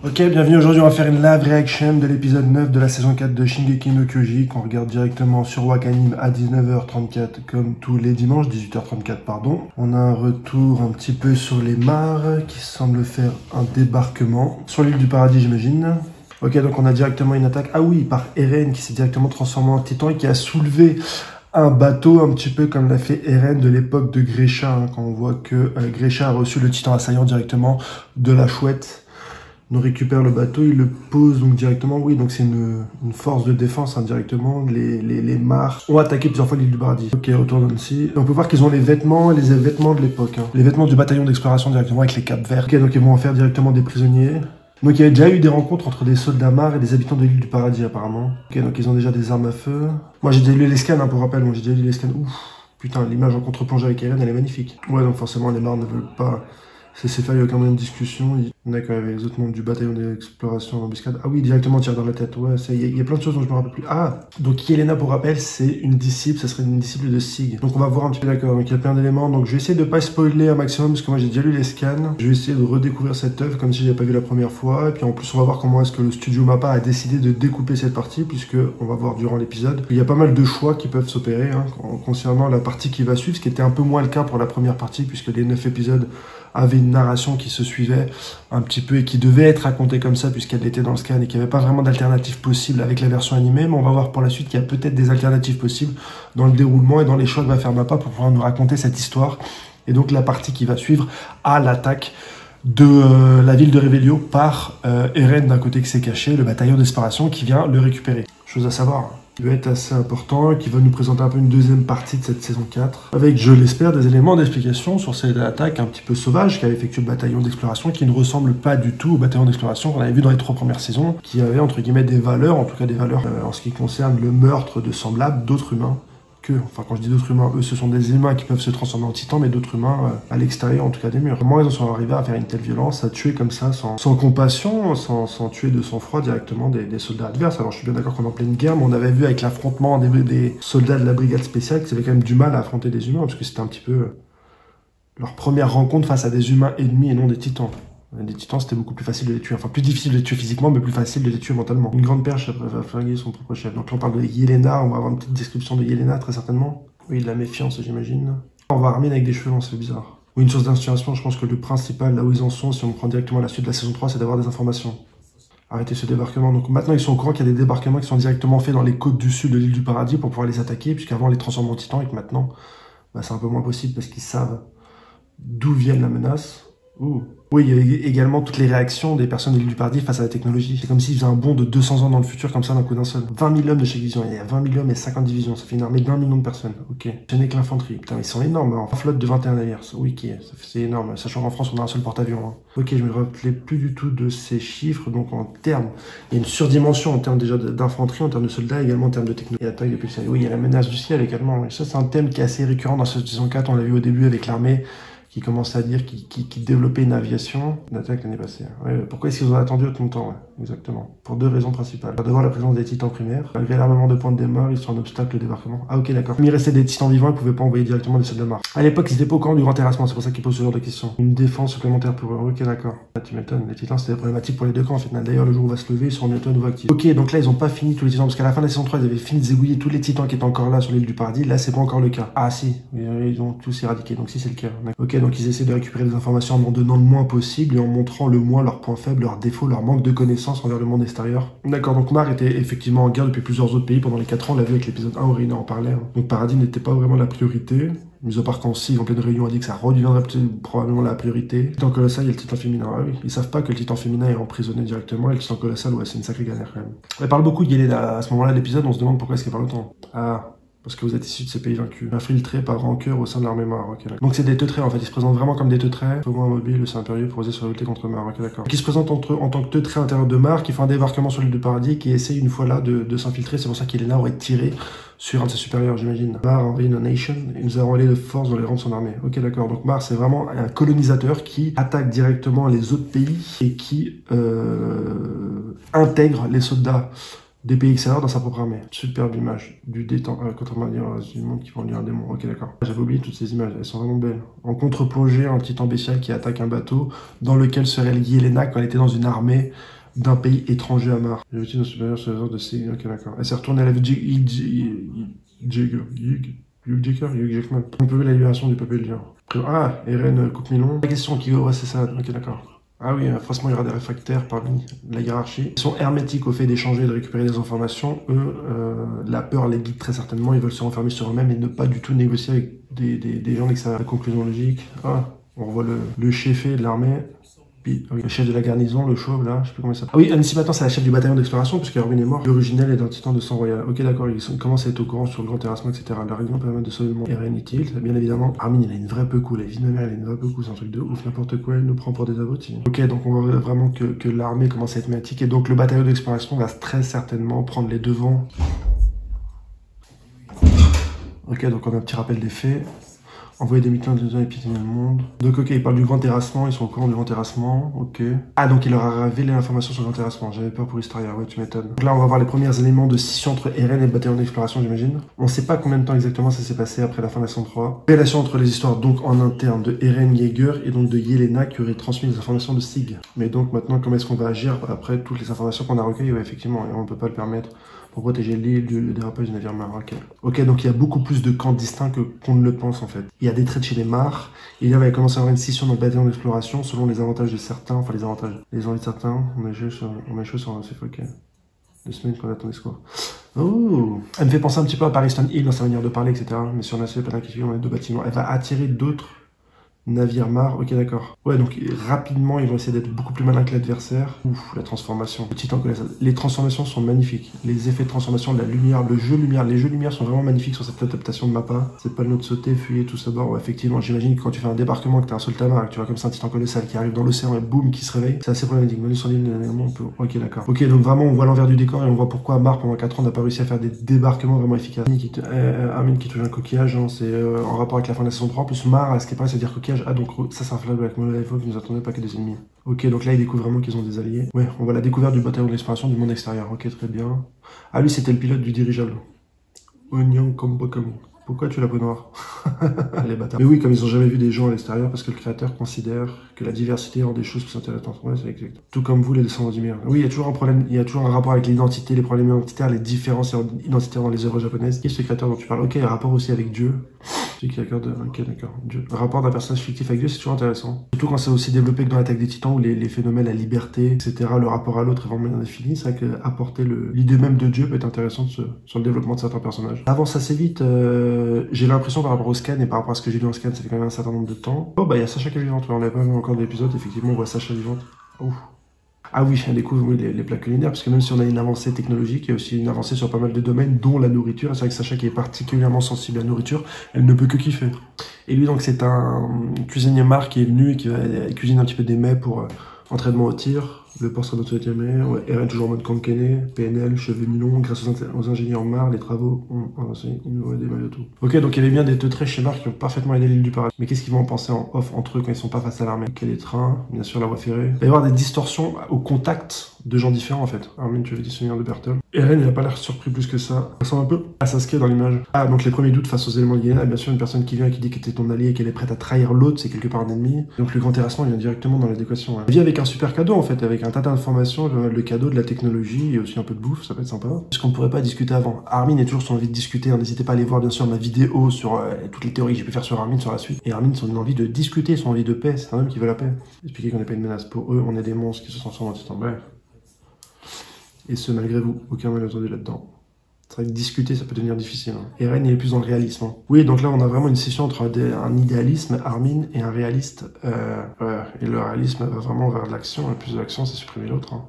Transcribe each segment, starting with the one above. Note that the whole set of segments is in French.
Ok, bienvenue, aujourd'hui on va faire une live reaction de l'épisode 9 de la saison 4 de Shingeki no Kyoji qu'on regarde directement sur Wakanim à 19h34 comme tous les dimanches, 18h34 pardon. On a un retour un petit peu sur les mares qui semblent faire un débarquement sur l'île du paradis j'imagine. Ok, donc on a directement une attaque, ah oui, par Eren qui s'est directement transformé en titan et qui a soulevé un bateau un petit peu comme l'a fait Eren de l'époque de Grisha, hein, quand on voit que Grisha a reçu le titan assaillant directement de la chouette. Nous récupère le bateau, il le pose donc directement, oui, donc c'est une force de défense indirectement. Les mares ont attaqué plusieurs fois l'île du paradis. Ok, autour d'Annecy. On peut voir qu'ils ont les vêtements de l'époque. Hein. Les vêtements du bataillon d'exploration directement avec les capes verts. Ok, donc ils vont en faire directement des prisonniers. Donc il y a déjà eu des rencontres entre des soldats mares et des habitants de l'île du paradis apparemment. Ok, donc ils ont déjà des armes à feu. Moi j'ai déjà lu les scans, hein, pour rappel, moi j'ai déjà lu les scans. Ouf, putain, l'image en contre-plongée avec Eren, elle est magnifique. Ouais, donc forcément les mares ne veulent pas... C'est fait, il y a aucun moyen de discussion. D'accord, avec les autres membres du bataillon d'exploration en embuscade. Ah oui, directement tir dans la tête. Ouais, il y a plein de choses dont je me rappelle plus. Ah, donc Yelena, pour rappel, c'est une disciple, ça serait une disciple de Sig. Donc on va voir un petit peu, d'accord. Donc il y a plein d'éléments. Donc je vais essayer de pas spoiler un maximum parce que moi j'ai déjà lu les scans. Je vais essayer de redécouvrir cette œuvre comme si je l'avais pas vu la première fois. Et puis en plus, on va voir comment est-ce que le studio Mappa a décidé de découper cette partie, puisque on va voir durant l'épisode. Il y a pas mal de choix qui peuvent s'opérer hein, concernant la partie qui va suivre, ce qui était un peu moins le cas pour la première partie, puisque les 9 épisodes avait une narration qui se suivait un petit peu et qui devait être racontée comme ça puisqu'elle était dans le scan et qu'il n'y avait pas vraiment d'alternative possible avec la version animée, mais on va voir pour la suite qu'il y a peut-être des alternatives possibles dans le déroulement et dans les choix que va faire Mappa pour pouvoir nous raconter cette histoire. Et donc la partie qui va suivre à l'attaque de la ville de Revelio par Eren d'un côté qui s'est caché, le bataillon d'exploration qui vient le récupérer. Chose à savoir, qui va être assez important, qui va nous présenter un peu une deuxième partie de cette saison 4, avec, je l'espère, des éléments d'explication sur cette attaque un petit peu sauvage qu'a effectué le bataillon d'exploration, qui ne ressemble pas du tout au bataillon d'exploration qu'on avait vu dans les 3 premières saisons, qui avait, entre guillemets, des valeurs, en tout cas des valeurs en ce qui concerne le meurtre de semblables d'autres humains. Enfin quand je dis d'autres humains, eux ce sont des humains qui peuvent se transformer en titans, mais d'autres humains à l'extérieur en tout cas des murs. Comment ils en sont arrivés à faire une telle violence, à tuer comme ça sans compassion, sans tuer de sang-froid directement des soldats adverses. Alors je suis bien d'accord qu'on est en pleine guerre, mais on avait vu avec l'affrontement des soldats de la brigade spéciale qu'ils avaient quand même du mal à affronter des humains, parce que c'était un petit peu leur première rencontre face à des humains ennemis et non des titans. Des titans, c'était beaucoup plus facile de les tuer. Enfin, plus difficile de les tuer physiquement, mais plus facile de les tuer mentalement. Une grande perche va flinguer son propre chef. Donc là, on parle de Yelena. On va avoir une petite description de Yelena, très certainement. Oui, de la méfiance, j'imagine. On va armer avec des cheveux, c'est bizarre. Oui, une source d'inspiration, je pense que le principal, là où ils en sont, si on prend directement la suite de la saison 3, c'est d'avoir des informations. Arrêtez ce débarquement. Donc maintenant, ils sont au courant qu'il y a des débarquements qui sont directement faits dans les côtes du sud de l'île du paradis pour pouvoir les attaquer, puisqu'avant, on les transforme en titans et que maintenant, bah, c'est un peu moins possible parce qu'ils savent d'où vient la menace. Ouh. Oui, il y a également toutes les réactions des personnes de l'île du paradis face à la technologie. C'est comme s'ils faisaient un bond de 200 ans dans le futur, comme ça, d'un coup d'un seul. 20 000 hommes de chaque division. Il y a 20 000 hommes et 50 divisions. Ça fait une armée d'1 million de personnes. Ok. Ce n'est que l'infanterie. Putain, ils sont énormes. En flotte de 21 navires. Oui, c'est énorme. Sachant qu'en France, on a un seul porte-avions. Hein. Ok, je me rappelais plus du tout de ces chiffres. Donc, en termes, il y a une surdimension en termes déjà d'infanterie, en termes de soldats, également en termes de technologie. Et attaque depuis le ciel. Oui, il y a la menace du ciel également. Et ça, c'est un thème qui est assez récurrent dans cette saison 4. On l'a vu au début avec l'armée qui commençait à dire qu'ils développaient une aviation d'attaque l'année passée. Ouais, pourquoi est-ce qu'ils ont attendu autant de temps? Ouais, exactement. Pour 2 raisons principales. Devant la présence des titans primaires, malgré l'armement de pointe des morts, ils sont un obstacle au débarquement. Ah ok, d'accord. Comme il restait des titans vivants, ils pouvaient pas envoyer directement des soldats morts. À l'époque, ils étaient pas au courant du grand terrassement, c'est pour ça qu'ils posent ce genre de questions. Une défense supplémentaire pour eux. Ok, d'accord. Ah, tu m'étonnes. Les titans, c'était problématique pour les deux camps, en fait. D'ailleurs, le jour où on va se lever, ils seront bientôt à nouveau actifs. Ok, donc là, ils ont pas fini tous les titans, parce qu'à la fin de la saison 3, ils avaient fini de zégouiller tous les titans qui étaient encore là sur l'île du paradis. Là, c'est pas encore le cas. Ah si, ils ont tous éradiqué, donc si c'est le cas. Ok, donc ils essaient de récupérer des informations en en donnant le moins possible et en montrant le moins leurs points faibles, leurs défauts, leur manque de connaissances envers le monde extérieur. D'accord, donc Mar était effectivement en guerre depuis plusieurs autres pays pendant les 4 ans, on l'a vu avec l'épisode 1 où Reina en parlait. Hein. Donc Paradis n'était pas vraiment la priorité, mis à part quand Sig en pleine réunion a dit que ça redeviendrait probablement la priorité. Le titan colossal, il y a le titan féminin. Ah oui, ils savent pas que le titan féminin est emprisonné directement et le titan colossal, ouais, c'est une sacrée galère quand même. Elle parle beaucoup de Yelena à ce moment-là de l'épisode, on se demande pourquoi est-ce qu'elle parle autant. Ah, parce que vous êtes issus de ces pays vaincus. Infiltrés par rancœur au sein de leur mémoire. Okay, donc c'est des teutrés en fait, ils se présentent vraiment comme des teutrés. Au moins mobile, c'est impérieux pour oser se révolter contre Mar. Ok, d'accord. Qui se présentent en tant que teutrés à l'intérieur de Mar, qui font un débarquement sur l'île du paradis, qui essaye une fois là de s'infiltrer. C'est pour ça qu'Yelena aurait tiré sur un de ses supérieurs, j'imagine. Mar a envahi une nation et nous avons allé de force dans les rangs de son armée. Ok, d'accord. Donc Mar, c'est vraiment un colonisateur qui attaque directement les autres pays et qui intègre les soldats des pays extérieurs dans sa propre armée. Superbe image du contre-marinière du monde qui vont lire un démon. Ok, d'accord. J'avais oublié toutes ces images, elles sont vraiment belles. En contre-plongée, un titan bestial qui attaque un bateau dans lequel serait Yelena quand elle était dans une armée d'un pays étranger à Mars. J'ai vu nos supérieurs sur les ordres de C. Ok, d'accord. Elle s'est retournée à la Hugh Jackman. On peut voir la libération du peuple lien. Ah, Eren coupe Milon. La question qui ouais, c'est ça. Ok, d'accord. Ah oui, forcément, il y aura des réfractaires parmi la hiérarchie. Ils sont hermétiques au fait d'échanger et de récupérer des informations. Eux, la peur les guide très certainement. Ils veulent se renfermer sur eux-mêmes et ne pas du tout négocier avec des gens d'extérieur. La conclusion logique. Ah, on revoit le chefé de l'armée. Le chef de la garnison, le chauve là, je sais plus comment il s'appelle. Ah oui, Annecy maintenant c'est la chef du bataillon d'exploration puisque Erwin est mort. L'originel est d'un titan de sang royal. Ok, d'accord, ils commencent à être au courant sur le grand terrassement, etc. La réunion permet de sauver le monde. Eren est-il, bien évidemment. Armin, il a une vraie peu cool. La vie de ma mère, elle a une vraie peu cool. C'est un truc de ouf. N'importe quoi, elle nous prend pour des abrutis. Ok, donc on voit vraiment que l'armée commence à être médiatique et donc le bataillon d'exploration va très certainement prendre les devants. Ok, donc on a un petit rappel des faits. Envoyer des mutants de épidémie au monde. Donc ok, il parle du grand terrassement, ils sont au courant du grand terrassement, ok. Ah donc il leur a révélé l'information sur le grand terrassement, j'avais peur pour Historia, ouais tu m'étonnes. Donc là on va voir les premiers éléments de scission entre Eren et le bataillon d'exploration j'imagine. On sait pas combien de temps exactement ça s'est passé après la fin de la saison 3. Relation entre les histoires donc en interne de Eren Yeager et donc de Yelena qui aurait transmis les informations de Sig. Mais donc maintenant comment est-ce qu'on va agir après toutes les informations qu'on a recueillies, ouais effectivement, et on peut pas le permettre. Pour protéger l'île du dérapage du navire marin. Ok, donc il y a beaucoup plus de camps distincts qu'on ne le pense en fait. Il y a des traits chez les mares, et là il va commencer à avoir une scission dans le bataillon d'exploration selon les avantages de certains, enfin les avantages, les envies de certains, on a joué sur un chef, ok. 2 semaines qu'on attend des scores. Oh, elle me fait penser un petit peu à Pariston Hill dans sa manière de parler, etc. Mais sur la suite, pas d'inquiétude, on a 2 bâtiments. Elle va attirer d'autres navire Mar, ok d'accord. Ouais, donc rapidement, ils vont essayer d'être beaucoup plus malins que l'adversaire. Ouf, la transformation. Le titan colossal. Les transformations sont magnifiques. Les effets de transformation, de la lumière, le jeu lumière. Les jeux lumière sont vraiment magnifiques sur cette adaptation de mappa. C'est pas le nôtre de sauter, fuyer, tout ça bord. Ouais, effectivement, j'imagine que quand tu fais un débarquement, que t'as un seul tamar, que tu vois comme ça un titan colossal qui arrive dans l'océan et boum, qui se réveille, c'est assez problématique. Bonus sur l'île, on peut. Ok, d'accord. Ok, donc vraiment, on voit l'envers du décor et on voit pourquoi Mar, pendant 4 ans, n'a pas réussi à faire des débarquements vraiment efficaces. Armin qui touche un coquillage, hein, c'est en rapport avec la fin de la saison 3. En plus, Mar, ce qui est pareil, c'est dire coquillage. Ah, donc ça, avec Molotov qui nous attendait pas que des ennemis. Ok, donc là ils découvrent vraiment qu'ils ont des alliés. Ouais, on voit la découverte du bataillon d'exploration du monde extérieur. Ok, très bien. Ah lui c'était le pilote du dirigeable. Onion Combo. Pourquoi tu l'as peau noire? Les bâtards. Mais oui, comme ils ont jamais vu des gens à l'extérieur, parce que le créateur considère que la diversité rend des choses plus intéressantes. Ouais, c'est exact. Tout comme vous, les descendants du mire. Oui, il y a toujours un problème, il y a toujours un rapport avec l'identité, les problèmes identitaires, les différences identitaires dans les œuvres japonaises. Qui est ce créateur dont tu parles? Ok, il y a un rapport aussi avec Dieu. Celui qui accorde. Ok, d'accord. Dieu. Le rapport d'un personnage fictif avec Dieu, c'est toujours intéressant. Surtout quand c'est aussi développé que dans l'Attaque des Titans, où les phénomènes, la liberté, etc., le rapport à l'autre est vraiment bien défini. C'est vrai qu'apporter l'idée même de Dieu peut être intéressant sur le développement de certains personnages. Avance assez vite, j'ai l'impression par rapport au scan et par rapport à ce que j'ai vu en scan, ça fait quand même un certain nombre de temps. Oh, bah, il y a Sacha qui est vivante. On n'avait pas vu encore d'épisode. Effectivement, on voit Sacha vivante. Ouf. Ah oui, elle découvre oui, les plaques culinaires, parce que même si on a une avancée technologique, il y a aussi une avancée sur pas mal de domaines, dont la nourriture. C'est vrai que Sacha, qui est particulièrement sensible à la nourriture, elle ne peut que kiffer. Et lui, donc, c'est un cuisinier Marc qui est venu et qui cuisine un petit peu des mets pour entraînement au tir. Le port sera notre jamais. Ouais, Eren toujours en mode Kankene, PNL, cheveux mi-longs, grâce aux ingénieurs Mar, les travaux ont avancé, ils nous ont aidé malgré tout. Ok, donc il y avait bien des deux traits chez Mar qui ont parfaitement aidé l'île du paradis. Mais qu'est-ce qu'ils vont en penser en off entre eux quand ils sont pas face à l'armée? Quel est train? Bien sûr, la voie ferrée. Il va y avoir des distorsions au contact de gens différents en fait. Armin, tu avais dit souvenir de Bertol. Eren, il a pas l'air surpris plus que ça. Ça ressemble un peu à Sasuke dans l'image. Ah, donc les premiers doutes face aux éléments de Yelena, bien sûr, une personne qui vient et qui dit qu'elle était ton allié et qu'elle est prête à trahir l'autre, c'est quelque part un ennemi. Donc le grand terrassement, il vient directement dans l'adéquation. Il vient avec un super cadeau en fait, avec un tas d'informations, le cadeau de la technologie et aussi un peu de bouffe, ça peut être sympa. Parce qu'on ne pourrait pas discuter avant. Armin est toujours sur envie de discuter, hein. N'hésitez pas à aller voir bien sûr ma vidéo sur toutes les théories que j'ai pu faire sur Armin sur la suite. Et Armin, son envie de discuter, son envie de paix, c'est un homme qui veut la paix. Expliquer qu'on n'est pas une menace pour eux, on est des monstres qui se transforment en titans. Bref. Et ce malgré vous, aucun malentendu là-dedans. C'est vrai que discuter, ça peut devenir difficile. Hein. Eren, il est plus dans le réalisme. Hein. Oui, donc là, on a vraiment une scission entre un idéalisme, Armin, et un réaliste. Et le réalisme va vraiment vers l'action. Et plus de l'action, c'est supprimer l'autre. Hein.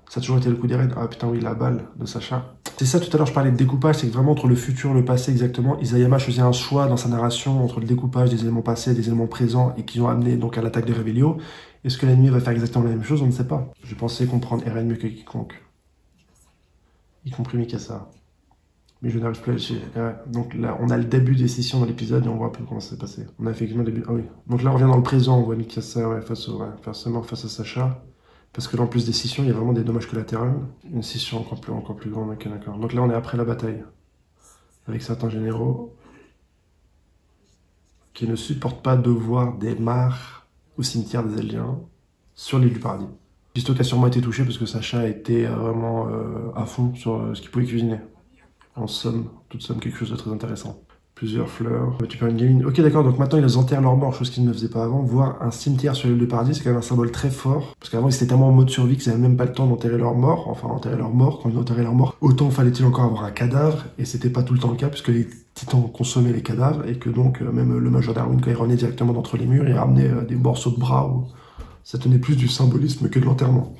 Ça a toujours été le coup d'Eren. Ah putain, oui, la balle de Sacha. C'est ça, tout à l'heure, je parlais de découpage. C'est que vraiment, entre le futur et le passé, exactement, Isayama faisait un choix dans sa narration entre le découpage des éléments passés et des éléments présents et qui ont amené donc à l'attaque de Revelio. Est-ce que l'ennemi va faire exactement la même chose? On ne sait pas. Je pensais comprendre Eren mieux que quiconque. Y compris Mikasa. Mais je n'arrive plus à le donc là, on a le début des sessions dans l'épisode et on voit un peu comment ça s'est passé. On a effectivement le début. Ah oui. Donc là, on revient dans le présent. On voit Mikasa face à Sacha. Parce que là, en plus des scissions, il y a vraiment des dommages collatéraux. Une scission encore plus grande, ok, d'accord. Donc là, on est après la bataille. Avec certains généraux qui ne supportent pas de voir des mares au cimetière des Eldiens sur l'île du Paradis. Pisto qui a sûrement été touché parce que Sacha était vraiment à fond sur ce qu'il pouvait cuisiner. En somme, toute somme, quelque chose de très intéressant. Plusieurs fleurs. Tu perds une gamine. Ok, d'accord, donc maintenant ils enterrent leurs morts, chose qu'ils ne faisaient pas avant. Voir un cimetière sur l'île du Paradis, c'est quand même un symbole très fort. Parce qu'avant, ils étaient tellement en mode survie qu'ils n'avaient même pas le temps d'enterrer leurs morts. Enfin, enterrer leurs morts. Quand ils enterraient leurs morts, autant fallait-il encore avoir un cadavre. Et c'était pas tout le temps le cas, puisque les titans consommaient les cadavres. Et que donc, même le major Darwin, quand il revenait directement d'entre les murs, il ramenait des morceaux de bras. Ou... Ça tenait plus du symbolisme que de l'enterrement.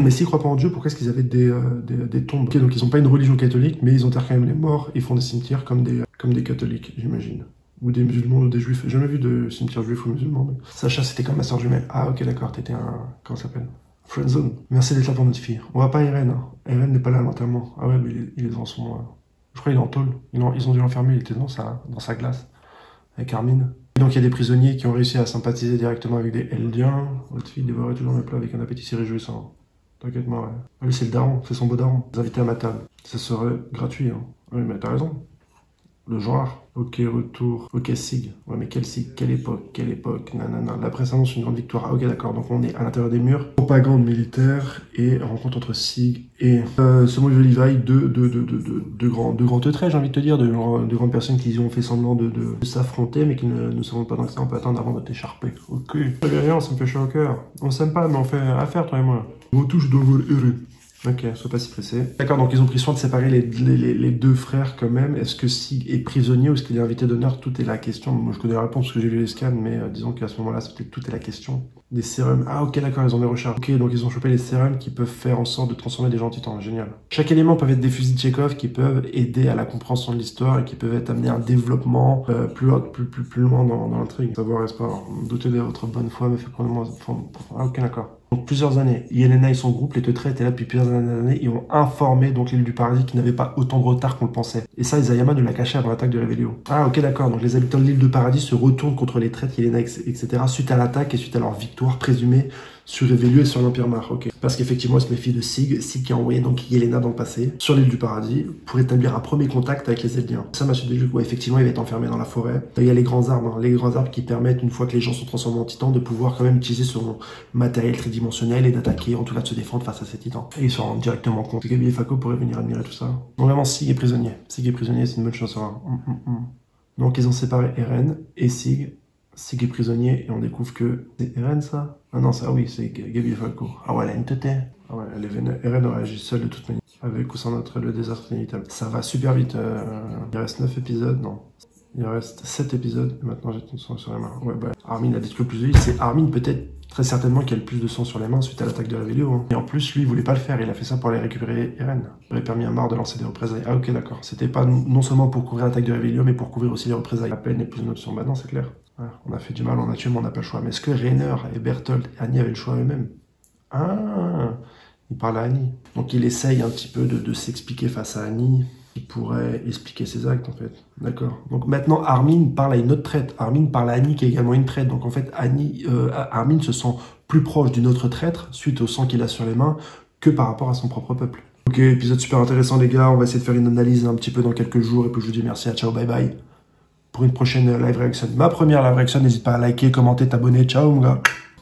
Mais s'ils croient pas en Dieu, pourquoi est-ce qu'ils avaient des tombes? Ok, donc ils n'ont pas une religion catholique, mais ils enterrent quand même les morts. Ils font des cimetières comme des catholiques, j'imagine. Ou des musulmans ou des juifs. J'ai jamais vu de cimetière juif ou musulman. Mais... Sacha, c'était comme ma soeur jumelle. Ah, ok, d'accord, t'étais un... Comment ça s'appelle? Friendzone. Merci d'être là pour notre fille. On va pas Eren. Hein. Eren n'est pas là à l'enterrement. Ah ouais, mais il est dans son... Je crois qu'il est en tôle. Ils ont dû l'enfermer, il était dans sa glace. Avec Armin. Donc il y a des prisonniers qui ont réussi à sympathiser directement avec des Eldiens. Votre fille dévorait toujours mes plats avec un appétit si réjouissant. T'inquiète moi, ouais. Ah, lui c'est le daron, c'est son beau daron. Les inviter à ma table. Ça serait gratuit, hein. Oui, mais t'as raison. Le genre. Ok, retour. Ok, Sig. Ouais, mais quel Sig? Quelle époque? Nanana. La presse annonce une grande victoire. Ah, ok, d'accord. Donc on est à l'intérieur des murs. Propagande militaire et rencontre entre Sig et Sommel Levi, deux grands teutrés, j'ai envie de te dire, de grandes personnes qui ont fait semblant de s'affronter, mais qui ne savent pas dans que ça, on peut attendre avant de t'écharper. Ok. Ça fait rien, ça me fait chaud au cœur. On s'aime pas, mais on fait affaire, toi et moi. Retouche de vol heureux. Ok, sois pas si pressé. D'accord, donc ils ont pris soin de séparer les deux frères quand même. Est-ce que Sig est prisonnier ou est-ce qu'il est invité d'honneur? Tout est la question. Moi je connais la réponse parce que j'ai lu les scans, mais disons qu'à ce moment-là, c'était tout est la question. Des sérums. Ah ok, d'accord, ils ont des recharges. Ok, donc ils ont chopé les sérums qui peuvent faire en sorte de transformer des gens en titans. Génial. Chaque élément peut être des fusils de Chekhov qui peuvent aider à la compréhension de l'histoire et qui peuvent amener un développement plus loin dans l'intrigue. Savoir, est-ce pas douter de votre bonne foi me fait prendre moins... Ah ok, d'accord. Donc plusieurs années, Yelena et son groupe, les teutrés, étaient là depuis plusieurs années et ont informé donc l'île du Paradis qui n'avait pas autant de retard qu'on le pensait. Et ça, Isayama ne l'a caché avant l'attaque de Revelio. Ah ok, d'accord, donc les habitants de l'île du Paradis se retournent contre les traîtres, Yelena, etc. suite à l'attaque et suite à leur victoire présumée sur Revelio et sur l'Empire Mar. Ok. Parce qu'effectivement, ils se méfient de Sig qui a envoyé donc Yelena dans le passé sur l'île du Paradis pour établir un premier contact avec les Eldiens. Ça m'a suivi du coup, effectivement, il va être enfermé dans la forêt. Il y a les grands arbres, hein, les grands arbres qui permettent, une fois que les gens sont transformés en titans, de pouvoir quand même utiliser son matériel tridimensionnel et d'attaquer, en tout cas de se défendre face à ces titans. Et ils se rendent directement compte. Gabi et Fako pourraient venir admirer tout ça. Donc vraiment, Sig est prisonnier. Sig est prisonnier, c'est une bonne chose. Hein. Donc ils ont séparé Eren et Sig. Sig est prisonnier et on découvre que... C'est Eren ça? Ah non, ça oui, c'est Gabi et Falco. Ah ouais, elle a une tête. Ah ouais, elle est vénère. Eren aurait agi seule de toute manière. Avec ou sans notre le désastre inévitable. Ça va super vite. Il reste 9 épisodes, non. Il reste 7 épisodes et maintenant j'ai tout le sang sur les mains. Ouais, bah, Armin a détruit le plus de vite. C'est Armin peut-être très certainement qui a le plus de sang sur les mains suite à l'attaque de Revelio. Hein. Et en plus, lui, il voulait pas le faire. Il a fait ça pour aller récupérer Eren. Il aurait permis à Mar de lancer des représailles. Ah ok, d'accord. C'était pas non seulement pour couvrir l'attaque de Revelio, mais pour couvrir aussi les représailles. La peine est plus une option. Bah non, c'est clair. Ouais, on a fait du mal, on a tué, mais on n'a pas le choix. Mais est-ce que Rainer et Berthold et Annie avaient le choix eux-mêmes? Ah, il parle à Annie. Donc il essaye un petit peu de s'expliquer face à Annie. Il pourrait expliquer ses actes, en fait. D'accord. Donc maintenant, Armin parle à une autre traître. Armin parle à Annie, qui est également une traître. Donc en fait, Armin se sent plus proche d'une autre traître, suite au sang qu'il a sur les mains, que par rapport à son propre peuple. Ok, épisode super intéressant, les gars. On va essayer de faire une analyse un petit peu dans quelques jours. Et puis je vous dis merci, ciao, bye bye. Pour une prochaine live reaction. Ma première live reaction, n'hésite pas à liker, commenter, t'abonner. Ciao, mon gars.